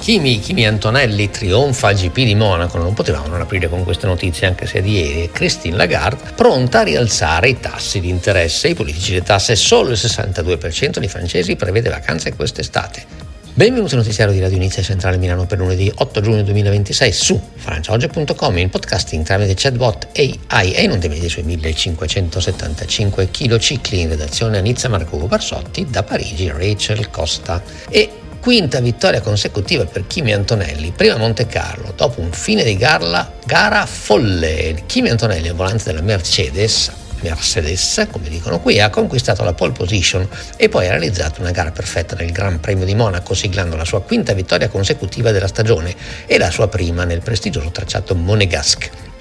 Kimi Antonelli trionfa al GP di Monaco. Non potevamo non aprire con queste notizie, anche se è di ieri. Christine Lagarde pronta a rialzare i tassi di interesse. I politici le tasse, solo il 62% di Francesi prevede vacanze quest'estate. Benvenuti al notiziario di Radio Inizia Centrale Milano per lunedì 8 giugno 2026 su franciaoggi.com, in podcasting tramite chatbot AI e in onde medie sui 1575 kcicli. In redazione Anizia Marco Barsotti, da Parigi Rachel Costa. E quinta vittoria consecutiva per Kimi Antonelli, prima a Monte Carlo, dopo un fine di gara folle. Kimi Antonelli, al volante della Mercedes, come dicono qui, ha conquistato la pole position e poi ha realizzato una gara perfetta nel Gran Premio di Monaco, siglando la sua quinta vittoria consecutiva della stagione e la sua prima nel prestigioso tracciato monegasque.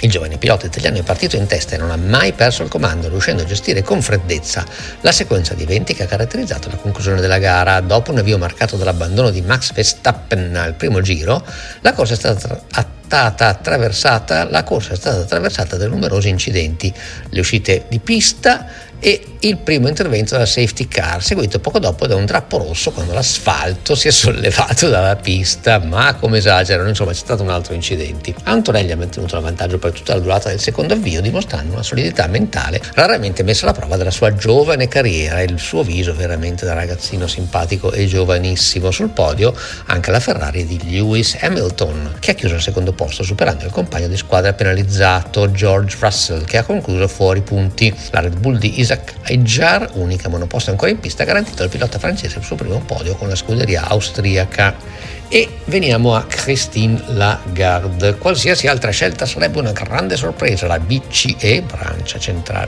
Il giovane pilota italiano è partito in testa e non ha mai perso il comando, riuscendo a gestire con freddezza la sequenza di eventi che ha caratterizzato la conclusione della gara. Dopo un avvio marcato dall'abbandono di Max Verstappen al primo giro, la corsa è stata attraversata da numerosi incidenti, le uscite di pista e il primo intervento della safety car, seguito poco dopo da un drappo rosso quando l'asfalto si è sollevato dalla pista, ma come esagerano, insomma c'è stato un altro incidente. Antonelli ha mantenuto l'avvantaggio per tutta la durata del secondo avvio, dimostrando una solidità mentale raramente messa alla prova dalla sua giovane carriera e il suo viso veramente da ragazzino simpatico e giovanissimo. Sul podio anche la Ferrari di Lewis Hamilton, che ha chiuso al secondo posto, superando il compagno di squadra penalizzato George Russell, che ha concluso fuori punti. La Red Bull di Isaac Hayjar, unica monoposto ancora in pista, ha garantito al pilota francese il suo primo podio con la scuderia austriaca. E veniamo a Christine Lagarde. Qualsiasi altra scelta sarebbe una grande sorpresa. La BCE,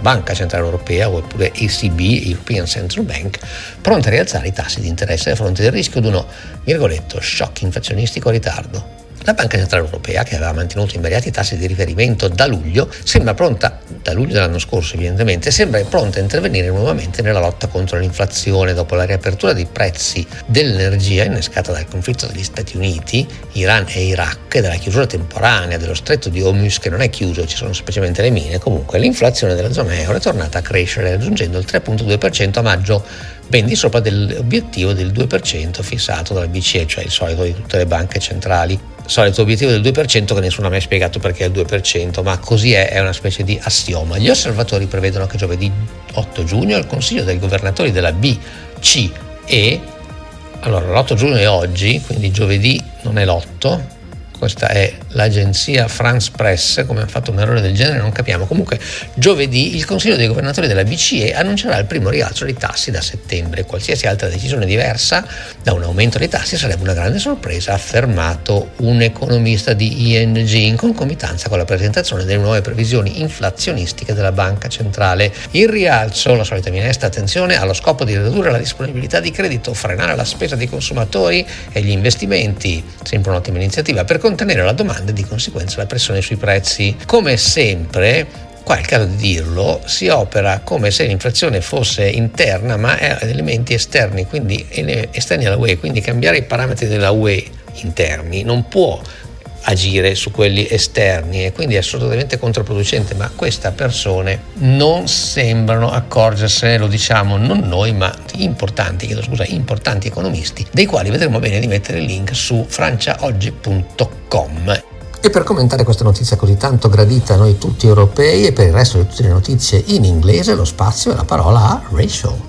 Banca Centrale Europea, oppure ECB, European Central Bank, pronta a rialzare i tassi di interesse a fronte del rischio di uno, virgoletto, shock inflazionistico a ritardo. La Banca Centrale Europea, che aveva mantenuto invariati tassi di riferimento da luglio dell'anno scorso evidentemente, sembra pronta a intervenire nuovamente nella lotta contro l'inflazione dopo la riapertura dei prezzi dell'energia innescata dal conflitto degli Stati Uniti, Iran e Iraq, e dalla chiusura temporanea dello stretto di Hormuz, che non è chiuso, ci sono semplicemente le mine. Comunque l'inflazione della zona euro è tornata a crescere, raggiungendo il 3,2% a maggio, ben di sopra dell'obiettivo del 2% fissato dalla BCE, cioè il solito di tutte le banche centrali. Solito obiettivo del 2% che nessuno ha mai spiegato perché è il 2%, ma così è una specie di assioma. Gli osservatori prevedono che giovedì 8 giugno il Consiglio dei governatori della BCE, allora l'8 giugno è oggi, quindi giovedì non è l'8, questa è l'agenzia France Press, come ha fatto un errore del genere non capiamo. Comunque giovedì il Consiglio dei governatori della BCE annuncerà il primo rialzo dei tassi da settembre. Qualsiasi altra decisione diversa da un aumento dei tassi sarebbe una grande sorpresa, ha affermato un economista di ING in concomitanza con la presentazione delle nuove previsioni inflazionistiche della Banca Centrale. Il rialzo, la solita minestra, attenzione, ha lo scopo di ridurre la disponibilità di credito, frenare la spesa dei consumatori e gli investimenti, sempre un'ottima iniziativa per contenere la domanda e di conseguenza la pressione sui prezzi. Come sempre, qua è il caso di dirlo, si opera come se l'inflazione fosse interna, ma è ad elementi esterni, quindi esterni alla UE, quindi cambiare i parametri della UE interni non può agire su quelli esterni e quindi è assolutamente controproducente, ma queste persone non sembrano accorgersene, lo diciamo non noi ma importanti economisti, dei quali vedremo bene di mettere il link su franciaoggi.com. E per commentare questa notizia così tanto gradita a noi tutti europei e per il resto di tutte le notizie in inglese, lo spazio e la parola a Rachel.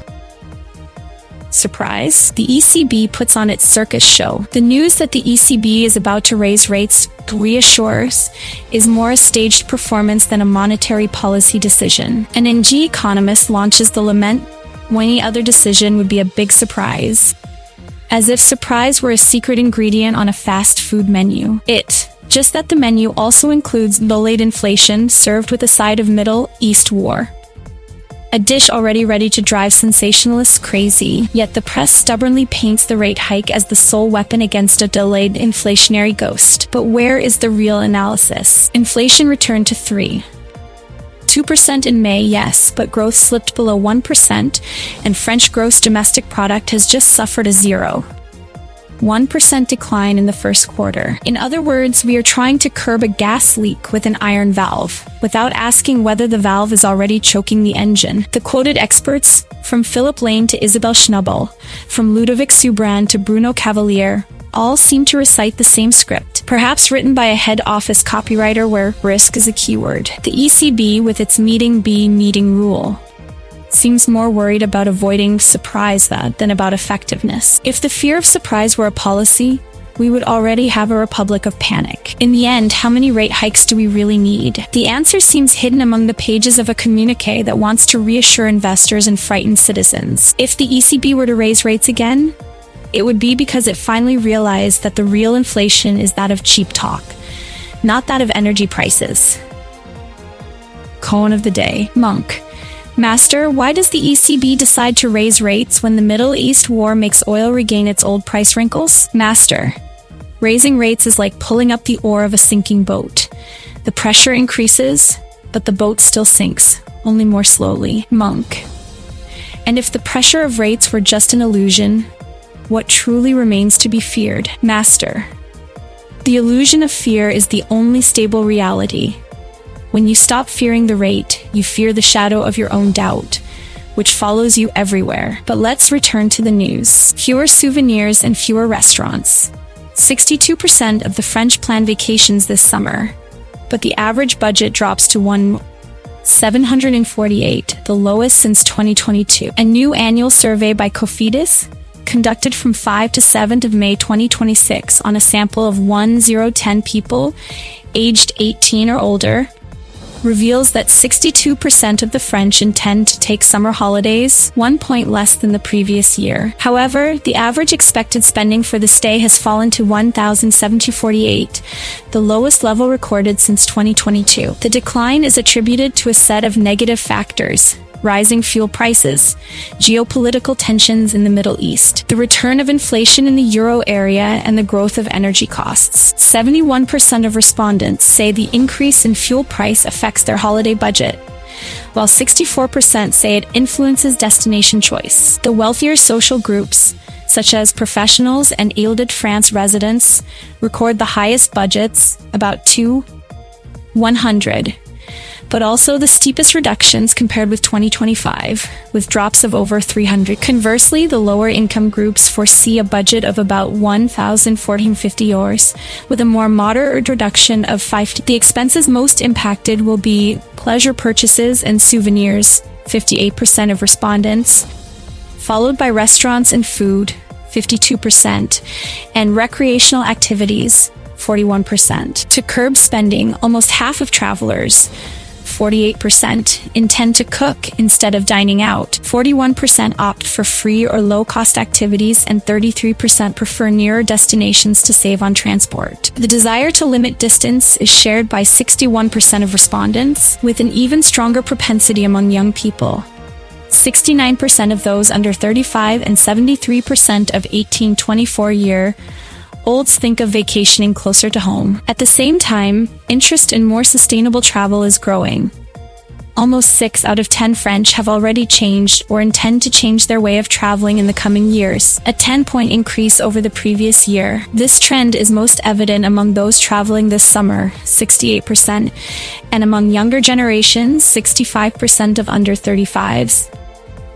Surprise, the ECB puts on its circus show. The news that the ECB is about to raise rates reassures is more a staged performance than a monetary policy decision. An NG economist launches the lament when any other decision would be a big surprise. As if surprise were a secret ingredient on a fast food menu. Just that the menu also includes low-rate inflation served with a side of Middle East war. A dish already ready to drive sensationalists crazy, yet the press stubbornly paints the rate hike as the sole weapon against a delayed inflationary ghost. But where is the real analysis? Inflation returned to 2% in May, yes, but growth slipped below 1%, and French gross domestic product has just suffered a 0.1% decline in the first quarter. In other words, we are trying to curb a gas leak with an iron valve, without asking whether the valve is already choking the engine. The quoted experts, from Philip Lane to Isabel Schnabel, from Ludovic Subran to Bruno Cavalier, all seem to recite the same script, perhaps written by a head office copywriter where risk is a keyword. The ECB, with its meeting rule, seems more worried about avoiding surprise than about effectiveness. If the fear of surprise were a policy, we would already have a republic of panic. In the end, how many rate hikes do we really need? The answer seems hidden among the pages of a communiqué that wants to reassure investors and frighten citizens. If the ECB were to raise rates again, it would be because it finally realized that the real inflation is that of cheap talk, not that of energy prices. Koan of the day. Monk. Master, why does the ECB decide to raise rates when the Middle East war makes oil regain its old price wrinkles? Master, raising rates is like pulling up the oar of a sinking boat. The pressure increases, but the boat still sinks, only more slowly. Monk. And if the pressure of rates were just an illusion, what truly remains to be feared? Master, the illusion of fear is the only stable reality. When you stop fearing the rate, you fear the shadow of your own doubt, which follows you everywhere. But let's return to the news. Fewer souvenirs and fewer restaurants. 62% of the French plan vacations this summer, but the average budget drops to $748, the lowest since 2022. A new annual survey by Cofidis, conducted from 5 to 7 of May 2026 on a sample of 1010 people aged 18 or older, reveals that 62% of the French intend to take summer holidays, 1 point less than the previous year. However, the average expected spending for the stay has fallen to $1,748, the lowest level recorded since 2022. The decline is attributed to a set of negative factors: rising fuel prices, geopolitical tensions in the Middle East, the return of inflation in the euro area, and the growth of energy costs. 71% of respondents say the increase in fuel price affects their holiday budget, while 64% say it influences destination choice. The wealthier social groups, such as professionals and Île-de-France residents, record the highest budgets, about $100, but also the steepest reductions compared with 2025, with drops of over $300. Conversely, the lower income groups foresee a budget of about €1,450, with a more moderate reduction of $50. The expenses most impacted will be pleasure purchases and souvenirs, 58% of respondents, followed by restaurants and food, 52%, and recreational activities, 41%. To curb spending, almost half of travelers, 48%, intend to cook instead of dining out. 41% opt for free or low-cost activities, and 33% prefer nearer destinations to save on transport. The desire to limit distance is shared by 61% of respondents, with an even stronger propensity among young people. 69% of those under 35 and 73% of 18-24-year-olds think of vacationing closer to home. At the same time, interest in more sustainable travel is growing. Almost 6 out of 10 French have already changed or intend to change their way of traveling in the coming years, a 10-point increase over the previous year. This trend is most evident among those traveling this summer, 68%, and among younger generations, 65% of under 35s.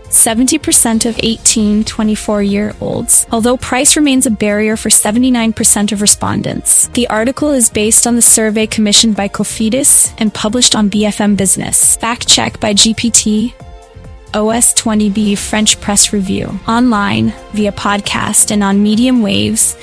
70% of 18-24-year-olds, although price remains a barrier for 79% of respondents. The article is based on the survey commissioned by Cofidis and published on BFM Business. Fact check by GPT, OS20B French Press Review. Online, via podcast, and on medium waves.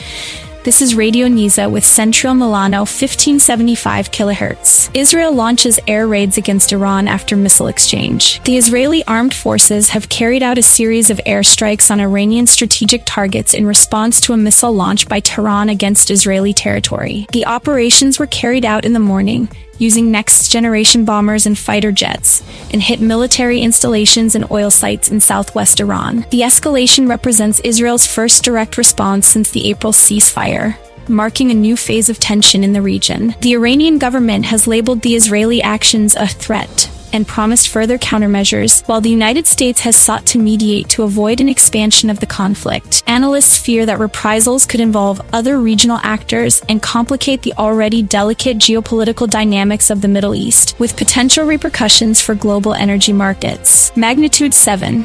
This is Radio Nisa with Central Milano 1575 kHz. Israel launches air raids against Iran after missile exchange. The Israeli armed forces have carried out a series of airstrikes on Iranian strategic targets in response to a missile launch by Tehran against Israeli territory. The operations were carried out in the morning, using next-generation bombers and fighter jets, and hit military installations and oil sites in southwest Iran. The escalation represents Israel's first direct response since the April ceasefire, marking a new phase of tension in the region. The Iranian government has labeled the Israeli actions a threat and promised further countermeasures, while the United States has sought to mediate to avoid an expansion of the conflict. Analysts fear that reprisals could involve other regional actors and complicate the already delicate geopolitical dynamics of the Middle East, with potential repercussions for global energy markets. Magnitude 7.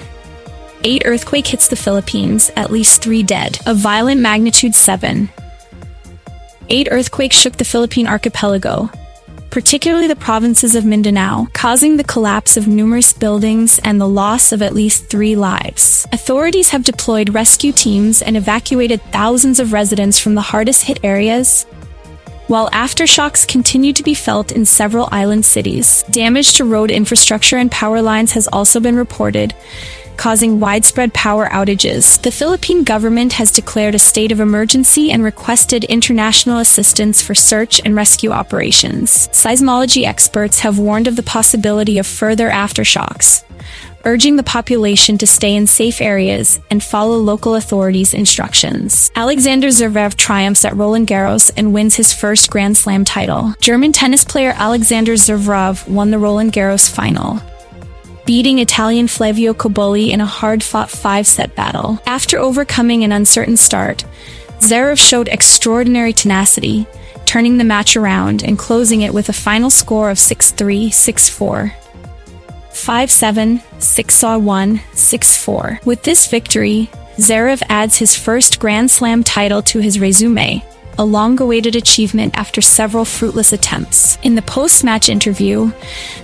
8 earthquake hits the Philippines, at least 3 dead. A violent magnitude 7 8 earthquakes shook the Philippine archipelago, particularly the provinces of Mindanao, causing the collapse of numerous buildings and the loss of at least 3 lives. Authorities have deployed rescue teams and evacuated thousands of residents from the hardest hit areas, while aftershocks continue to be felt in several island cities. Damage to road infrastructure and power lines has also been reported, causing widespread power outages. The Philippine government has declared a state of emergency and requested international assistance for search and rescue operations. Seismology experts have warned of the possibility of further aftershocks, urging the population to stay in safe areas and follow local authorities' instructions. Alexander Zverev triumphs at Roland Garros and wins his first Grand Slam title. German tennis player Alexander Zverev won the Roland Garros final, beating Italian Flavio Cobolli in a hard-fought 5-set battle. After overcoming an uncertain start, Zverev showed extraordinary tenacity, turning the match around and closing it with a final score of 6-3, 6-4. 5-7, 6-1, 6-4. With this victory, Zverev adds his first Grand Slam title to his resume, a long-awaited achievement after several fruitless attempts. In the post-match interview,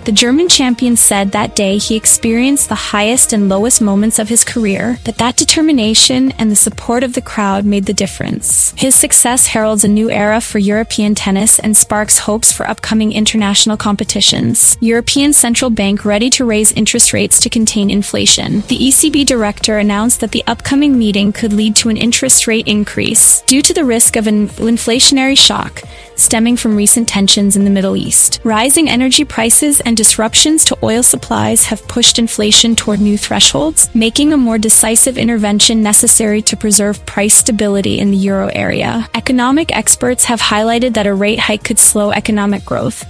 the German champion said that day he experienced the highest and lowest moments of his career, but that determination and the support of the crowd made the difference. His success heralds a new era for European tennis and sparks hopes for upcoming international competitions. European Central Bank ready to raise interest rates to contain inflation. The ECB director announced that the upcoming meeting could lead to an interest rate increase due to the risk of an inflationary shock stemming from recent tensions in the Middle East. Rising energy prices and disruptions to oil supplies have pushed inflation toward new thresholds, making a more decisive intervention necessary to preserve price stability in the euro area. Economic experts have highlighted that a rate hike could slow economic growth,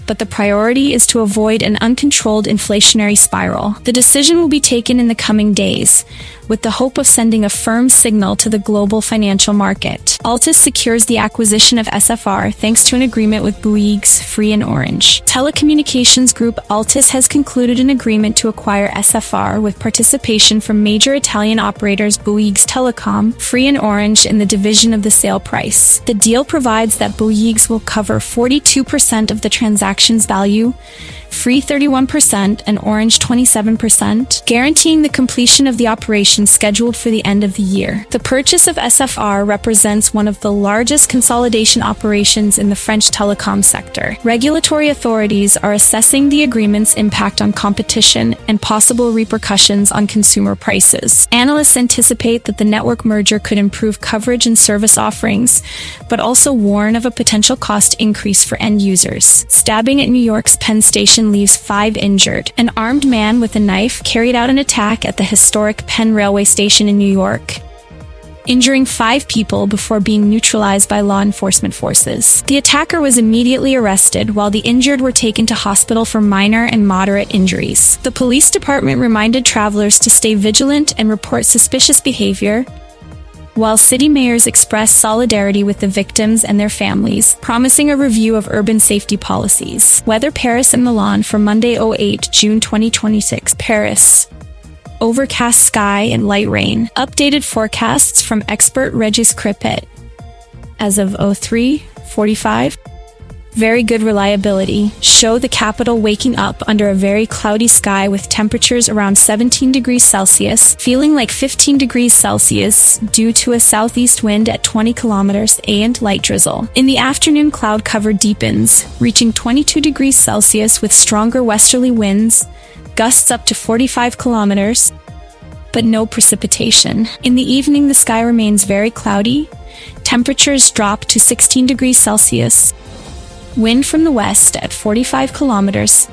but the priority is to avoid an uncontrolled inflationary spiral. The decision will be taken in the coming days, with the hope of sending a firm signal to the global financial market. Altis secures the acquisition of SFR thanks to an agreement with Bouygues, Free and Orange. Telecommunications group Altis has concluded an agreement to acquire SFR with participation from major Italian operators Bouygues Telecom, Free and Orange in the division of the sale price. The deal provides that Bouygues will cover 42% of the transaction's value, Free 31%, and Orange 27%, guaranteeing the completion of the operation scheduled for the end of the year. The purchase of SFR represents one of the largest consolidation operations in the French telecom sector. Regulatory authorities are assessing the agreement's impact on competition and possible repercussions on consumer prices. Analysts anticipate that the network merger could improve coverage and service offerings, but also warn of a potential cost increase for end users. Stabbing at New York's Penn Station leaves 5 injured. An armed man with a knife carried out an attack at the historic Penn Railway Station in New York, injuring 5 people before being neutralized by law enforcement forces. The attacker was immediately arrested, while the injured were taken to hospital for minor and moderate injuries. The police department reminded travelers to stay vigilant and report suspicious behavior, while city mayors expressed solidarity with the victims and their families, promising a review of urban safety policies. Weather Paris and Milan for Monday 08 June 2026. Paris. Overcast sky and light rain. Updated forecasts from expert Regis Cripet. As of 03:45. Very good reliability. Show the capital waking up under a very cloudy sky with temperatures around 17 degrees Celsius, feeling like 15 degrees Celsius due to a southeast wind at 20 kilometers and light drizzle. In the afternoon, cloud cover deepens, reaching 22 degrees Celsius with stronger westerly winds, gusts up to 45 kilometers, but no precipitation. In the evening, the sky remains very cloudy. Temperatures drop to 16 degrees Celsius. Wind from the west at 45 kilometers,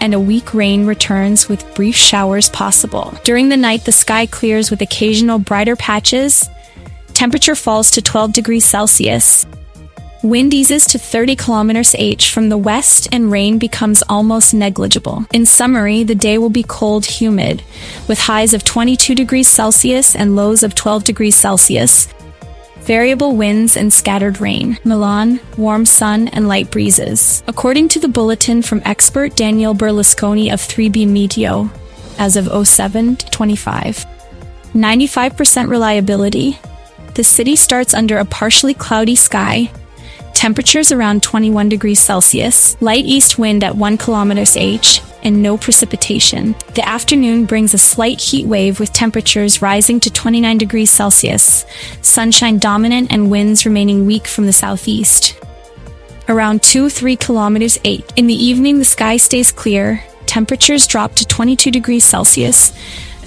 and a weak rain returns with brief showers possible. During the night, the sky clears with occasional brighter patches. Temperature falls to 12 degrees Celsius. Wind eases to 30 km/h from the west and rain becomes almost negligible. In summary, the day will be cold, humid, with highs of 22 degrees Celsius and lows of 12 degrees Celsius. Variable winds and scattered rain. Milan, warm sun and light breezes. According to the bulletin from expert Daniel Berlusconi of 3B Meteo, as of 07/25. 95% reliability. The city starts under a partially cloudy sky, Temperatures around 21 degrees Celsius, light east wind at 1 km/h, and no precipitation. The afternoon brings a slight heat wave with temperatures rising to 29 degrees Celsius, sunshine dominant and winds remaining weak from the southeast. Around 2-3 km/h. In the evening, the sky stays clear, temperatures drop to 22 degrees Celsius,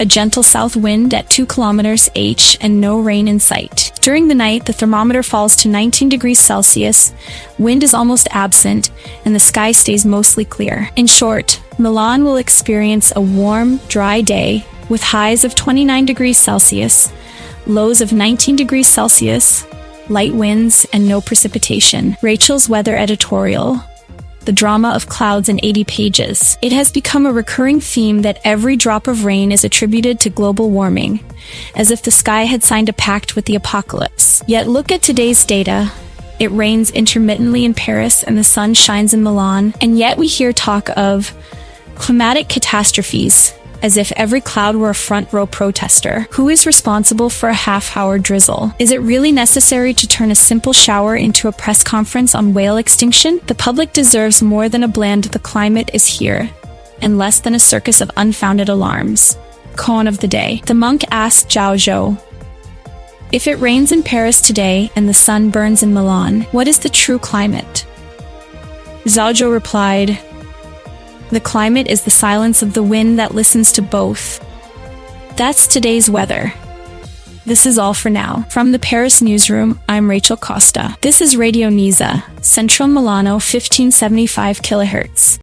a gentle south wind at 2 km/h, and no rain in sight. During the night, the thermometer falls to 19 degrees Celsius, wind is almost absent, and the sky stays mostly clear. In short, Milan will experience a warm, dry day with highs of 29 degrees Celsius, lows of 19 degrees Celsius, light winds, and no precipitation. Rachel's weather editorial. The drama of clouds in 80 pages. It has become a recurring theme that every drop of rain is attributed to global warming, as if the sky had signed a pact with the apocalypse. Yet look at today's data. It rains intermittently in Paris and the sun shines in Milan, and yet we hear talk of climatic catastrophes, as if every cloud were a front-row protester. Who is responsible for a half-hour drizzle? Is it really necessary to turn a simple shower into a press conference on whale extinction? The public deserves more than a bland "the climate is here," and less than a circus of unfounded alarms. Koan of the day. The monk asked Zhao Zhou, "If it rains in Paris today and the sun burns in Milan, what is the true climate?" Zhao Zhou replied, "The climate is the silence of the wind that listens to both." That's today's weather. This is all for now. From the Paris newsroom, I'm Rachel Costa. This is Radio Nisa, Central Milano 1575 kHz.